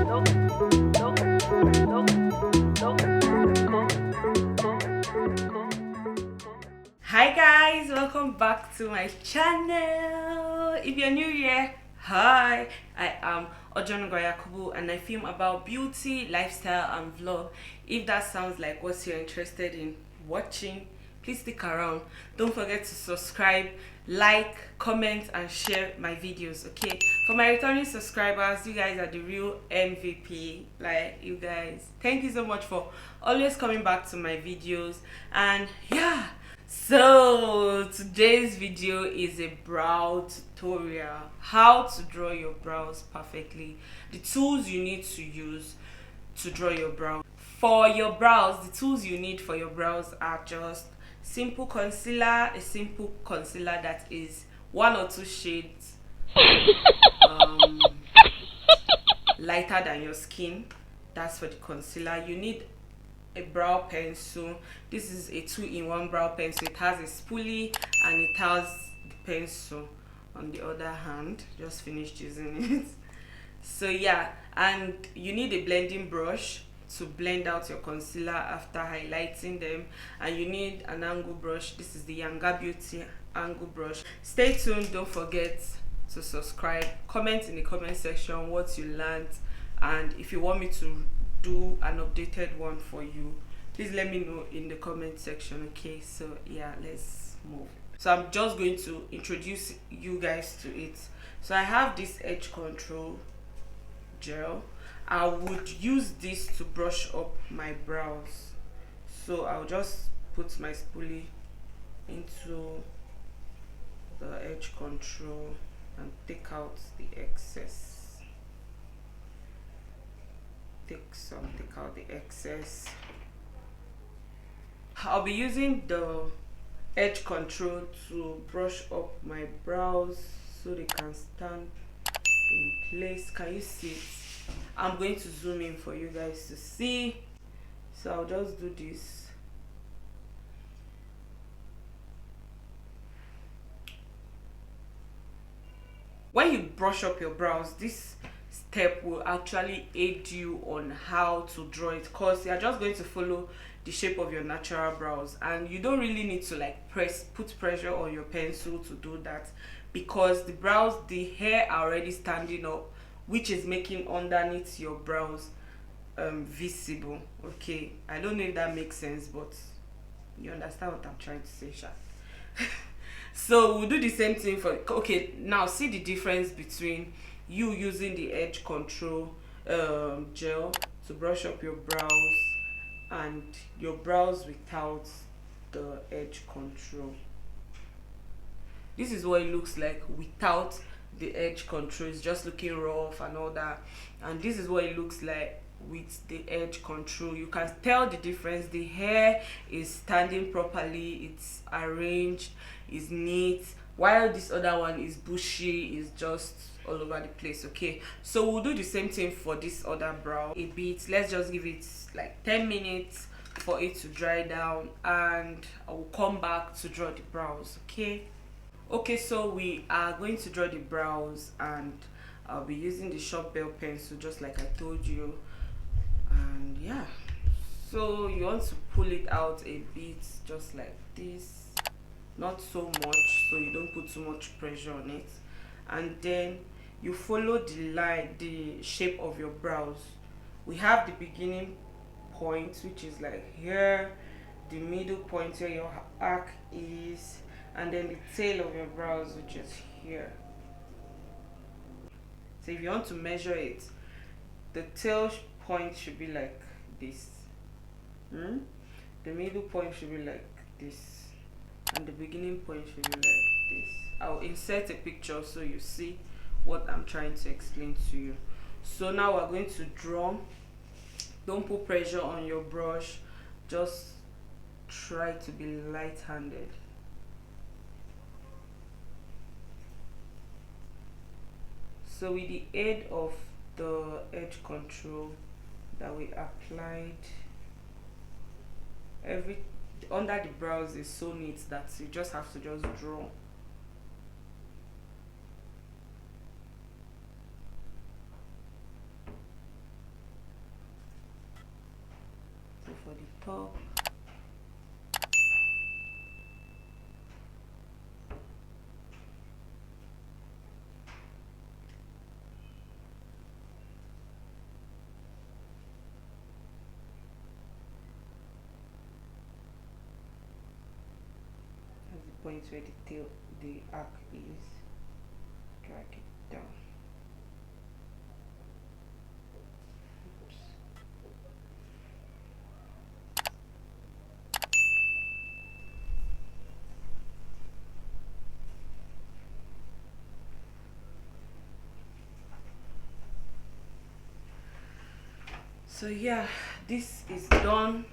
Hi guys, welcome back to my channel. If you're new here, hi, I am Yakubu and I film about beauty, lifestyle and vlog. If that sounds like what you're interested in watching, please stick around. Don't forget to subscribe, like, comment and share my videos, okay? For my returning subscribers, you guys are the real MVP. Like, you guys, thank you so much for always coming back to my videos. And yeah, so today's video is a brow tutorial, how to draw your brows perfectly, the tools you need to use to draw your brow. For your brows, the tools you need for your brows are just simple concealer, a simple concealer that is 1 or 2 shades lighter than your skin. That's for the concealer. You need a brow pencil. This is a 2-in-1 brow pencil. It has a spoolie and it has the pencil on the other hand. Just finished using it. So yeah, and you need a blending brush to blend out your concealer after highlighting them, and you need an angle brush. This is the Yanga Beauty angle brush. Stay tuned, don't forget to subscribe, comment in the comment section what you learned, and if you want me to do an updated one for you, please let me know in the comment section, okay? So yeah, let's move. So I'm just going to introduce you guys to it. So I have this edge control gel. I would use this to brush up my brows. So I'll just put my spoolie into the edge control and take out the excess. Take out the excess. I'll be using the edge control to brush up my brows so they can stand in place. Can you see it? I'm going to zoom in for you guys to see. So I'll just do this. When you brush up your brows, this step will actually aid you on how to draw it, because you're just going to follow the shape of your natural brows and you don't really need to like put pressure on your pencil to do that, because the brows, the hair are already standing up, which is making underneath your brows visible. Okay, I don't know if that makes sense, but you understand what I'm trying to say, Sha. So we'll do the same thing for, okay, now see the difference between you using the edge control gel to brush up your brows and your brows without the edge control. This is what it looks like without the edge control. It's just looking rough and all that, and this is what it looks like with the edge control. You can tell the difference. The hair is standing properly, it's arranged, is neat, while this other one is bushy, is just all over the place. Okay, so we'll do the same thing for this other brow a bit. Let's just give it like 10 minutes for it to dry down, and I will come back to draw the brows. Okay, so we are going to draw the brows, and I'll be using the sharp bell pencil just like I told you. And yeah, so you want to pull it out a bit, just like this, not so much so you don't put too much pressure on it, and then you follow the line, the shape of your brows. We have the beginning point, which is like here, the middle point where your arc is, and then the tail of your brows, which is here. So if you want to measure it, the tail point should be like this, the middle point should be like this, and the beginning point should be like this. I'll insert a picture so you see what I'm trying to explain to you. So now we're going to draw. Don't put pressure on your brush, just try to be light-handed. So with the aid of the edge control that we applied, every under the brows is so neat that you just have to just draw. for the top. That's the point where the arc is. Drag it down. Oops. So yeah, this is done.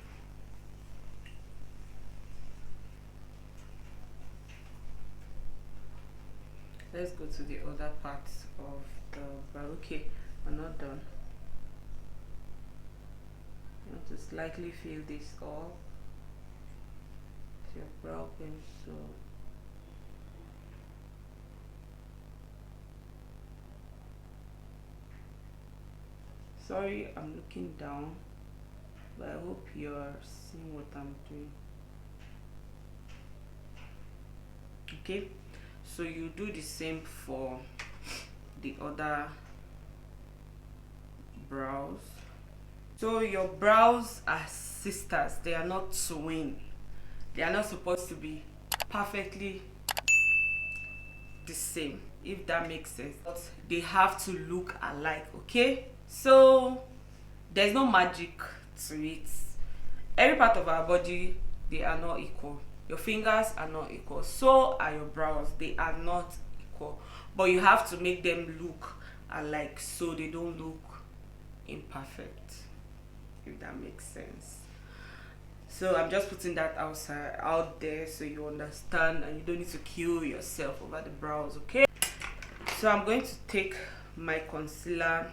Let's go to the other parts of the brow. Okay, we're not done. You want to slightly fill this up with your brow pencil. Sorry, I'm looking down, but I hope you're seeing what I'm doing. Okay, so you do the same for the other brows. So your brows are sisters, they are not twin. They are not supposed to be perfectly the same, if that makes sense, but they have to look alike. Okay, so there's no magic to it. Every part of our body, they are not equal. Your fingers are not equal, so are your brows. They are not equal, but you have to make them look alike so they don't look imperfect, if that makes sense. So I'm just putting that out there so you understand and you don't need to kill yourself over the brows. Okay, so I'm going to take my concealer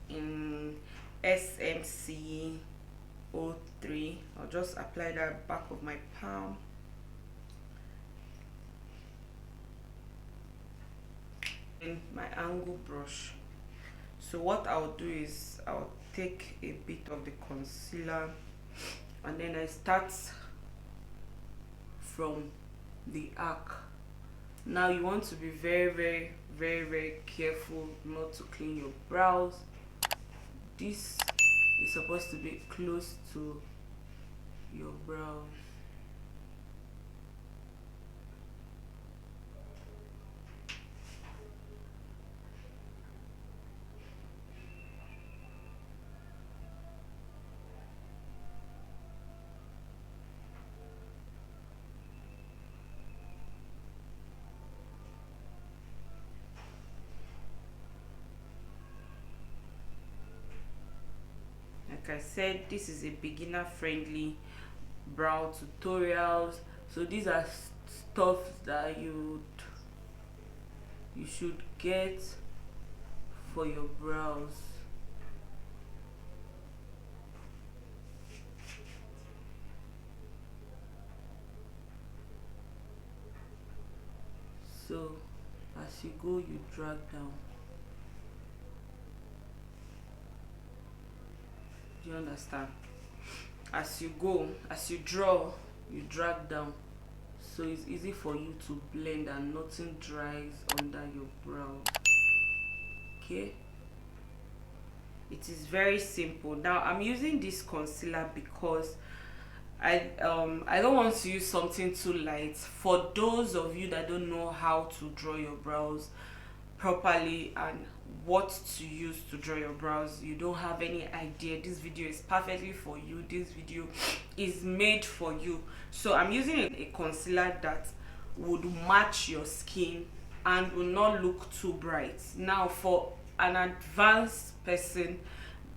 in SMC 03. I'll just apply that back of my palm. And my angle brush. So what I'll do is I'll take a bit of the concealer and then I start from the arc. Now you want to be very careful not to clean your brows. This is supposed to be close to your brows. Like I said, this is a beginner friendly brow tutorials, so these are stuff that you should get for your brows. So as you go, you drag down. Do you understand? As you go, as you draw, you drag down, so it's easy for you to blend and nothing dries under your brow. Okay, it is very simple. Now I'm using this concealer because I don't want to use something too light. For those of you that don't know how to draw your brows properly and what to use to draw your brows, you don't have any idea, this video is perfectly for you. This video is made for you. So I'm using a concealer that would match your skin and will not look too bright. Now for an advanced person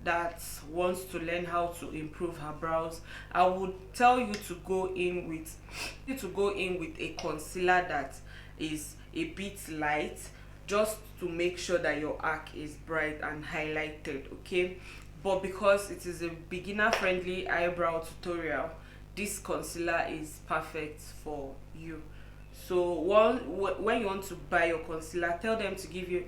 that wants to learn how to improve her brows, I would tell you to go in with a concealer that is a bit light, just to make sure that your arc is bright and highlighted. Okay, but because it is a beginner friendly eyebrow tutorial, this concealer is perfect for you. So when you want to buy your concealer, tell them to give you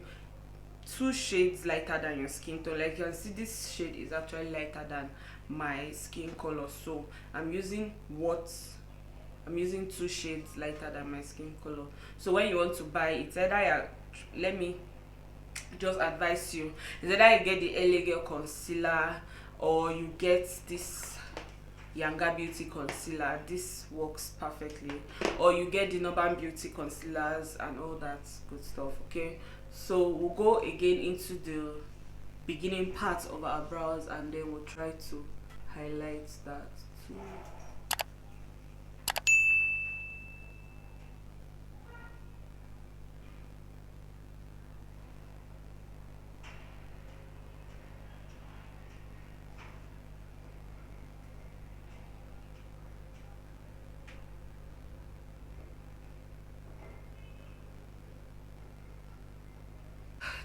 2 shades lighter than your skin tone. Like you can see, this shade is actually lighter than my skin color, so I'm using 2 shades lighter than my skin color. So when you want to buy it, either let me just advise you, is either you get the LA Girl concealer or you get this Yanga Beauty concealer. This works perfectly. Or you get the Northern Beauty concealers and all that good stuff. Okay, so we'll go again into the beginning part of our brows, and then we'll try to highlight that too.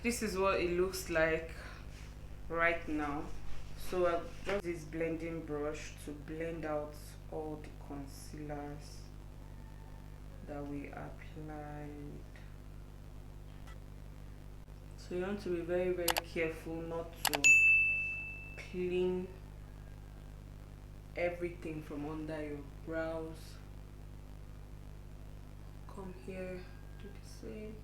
This is what it looks like right now. So I've just this blending brush to blend out all the concealers that we applied. So you want to be very, very careful not to clean everything from under your brows. Come here, do the same.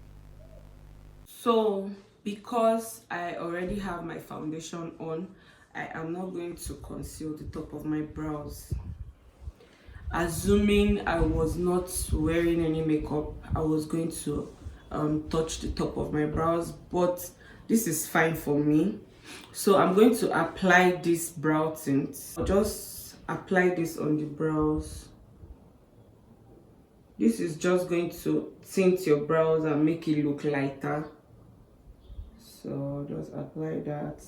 So because I already have my foundation on, I am not going to conceal the top of my brows. Assuming I was not wearing any makeup, I was going to touch the top of my brows, but this is fine for me. So I'm going to apply this brow tint. I'll just apply this on the brows. This is just going to tint your brows and make it look lighter. So just apply that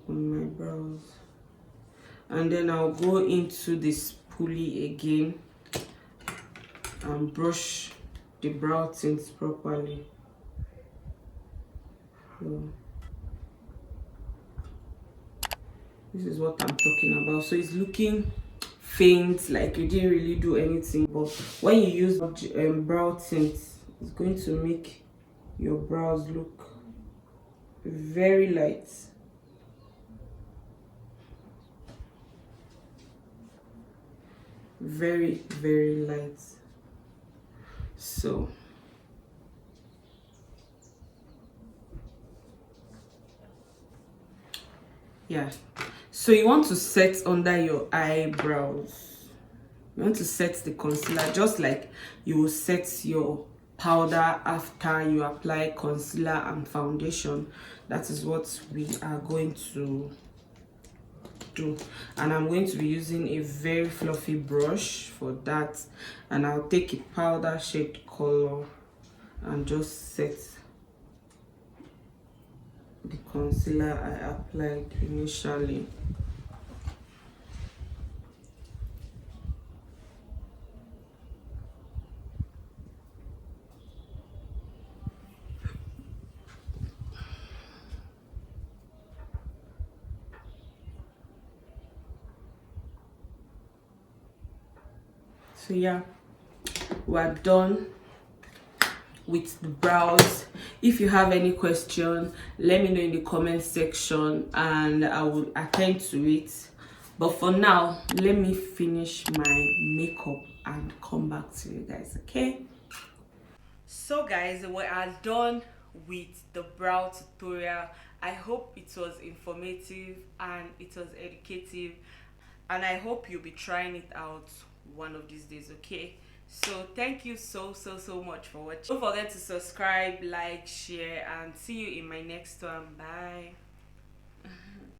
on my brows, and then I'll go into this spoolie again and brush the brow tints properly. So this is what I'm talking about. So it's looking faint, like you didn't really do anything, but when you use brow tint, it's going to make your brows look very light. Very, very light. So yeah, so you want to set under your eyebrows. You want to set the concealer just like you will set your powder after you apply concealer and foundation. That is what we are going to do, and I'm going to be using a very fluffy brush for that, and I'll take a powder shade color and just set the concealer I applied initially. So yeah, we're done with the brows. If you have any question, let me know in the comment section and I will attend to it. But for now, let me finish my makeup and come back to you guys, okay? So guys, we are done with the brow tutorial. I hope it was informative and it was educative, and I hope you'll be trying it out one of these days, okay? So thank you so much for watching. Don't forget to subscribe, like, share, and see you in my next one. Bye.